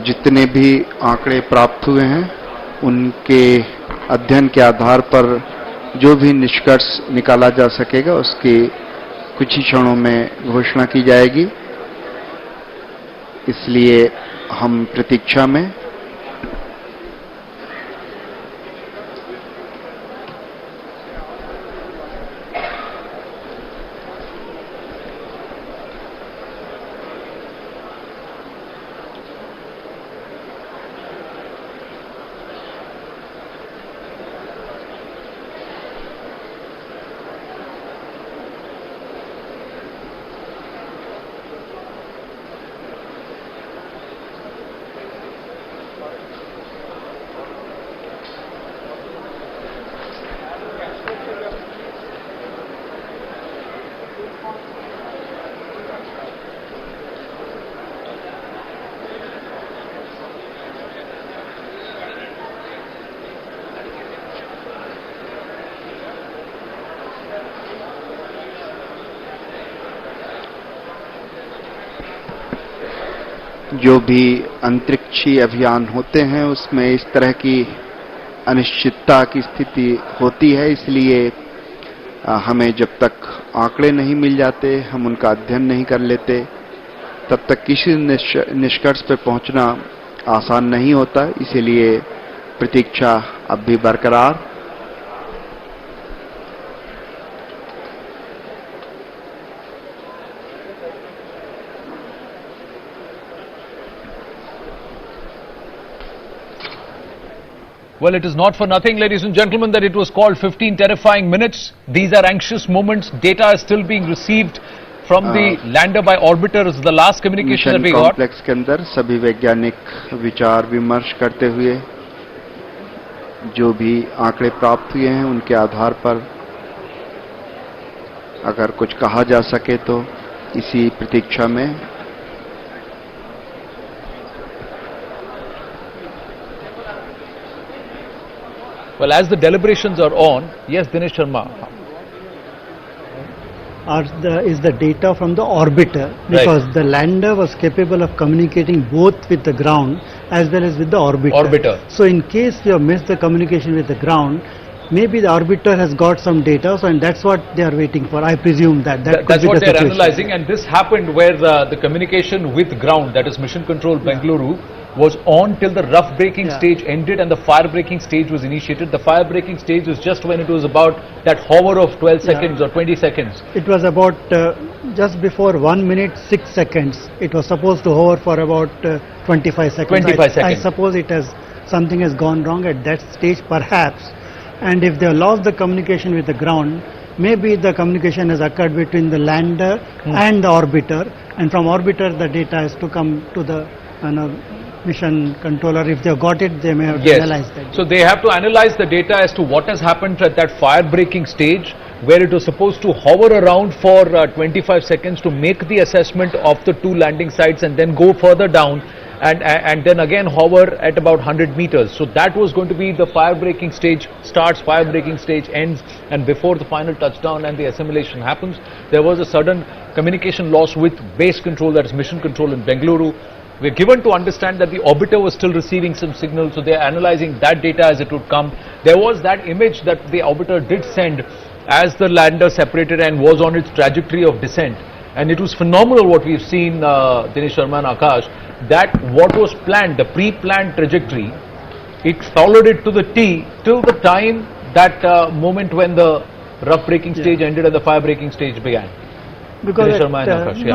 जितने भी आंकड़े प्राप्त हुए हैं उनके अध्ययन के आधार पर जो भी निष्कर्ष निकाला जा सकेगा उसकी कुछ ही क्षणों में घोषणा की जाएगी, इसलिए हम प्रतीक्षा में। जो भी अंतरिक्षीय अभियान होते हैं उसमें इस तरह की अनिश्चितता की स्थिति होती है, इसलिए हमें जब तक आंकड़े नहीं मिल जाते, हम उनका अध्ययन नहीं कर लेते, तब तक किसी निष्कर्ष पर पहुंचना आसान नहीं होता। इसीलिए प्रतीक्षा अब भी बरकरार। Well, it is not for nothing, ladies and gentlemen, that it was called 15 terrifying minutes. These are anxious moments. Data is still being received from the lander by orbiter. Is the last communication that we got. Complex के अंदर सभी वैज्ञानिक विचार विमर्श करते हुए जो भी आंकड़े प्राप्त हुए हैं उनके आधार पर अगर कुछ कहा जा सके तो इसी प्रतीक्षा में। Well, as the deliberations are on, yes, Dinesh Sharma. Is the data from the orbiter, because right. The lander was capable of communicating both with the ground as well as with the orbiter. So in case you have missed the communication with the ground, maybe the orbiter has got some data, so and that's what they are waiting for. I presume that's what they are analyzing, and this happened where the communication with ground, that is mission control Bengaluru, was on till the rough braking stage ended and the fire braking stage was initiated. The fire braking stage was just when it was about that hover of 12 seconds or 20 seconds. It was about just before 1 minute 6 seconds. It was supposed to hover for about 25 seconds. I suppose something has gone wrong at that stage perhaps, and if they lost the communication with the ground, maybe the communication has occurred between the lander and the orbiter, and from orbiter the data has to come to the mission controller. If they have got it, they may have to analyze that. So they have to analyze the data as to what has happened at that fire braking stage where it was supposed to hover around for 25 seconds to make the assessment of the two landing sites and then go further down and then again hover at about 100 meters. So that was going to be the fire braking stage starts, fire braking stage ends, and before the final touchdown and the assimilation happens, there was a sudden communication loss with base control, that is mission control in Bengaluru. We are given to understand that the orbiter was still receiving some signals, so they are analyzing that data as it would come. There was that image that the orbiter did send as the lander separated and was on its trajectory of descent. And it was phenomenal what we've seen, Dinesh Sharma and Akash, that what was planned, the pre-planned trajectory, it followed it to the T till the time that moment when the rough braking stage ended and the fire braking stage began. Because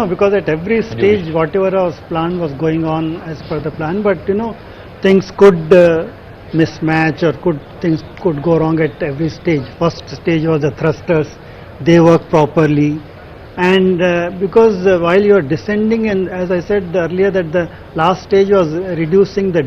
because at every stage whatever was planned was going on as per the plan, but things could mismatch or things could go wrong at every stage. First stage was the thrusters, they work properly, and because while you are descending, and as I said earlier that the last stage was reducing the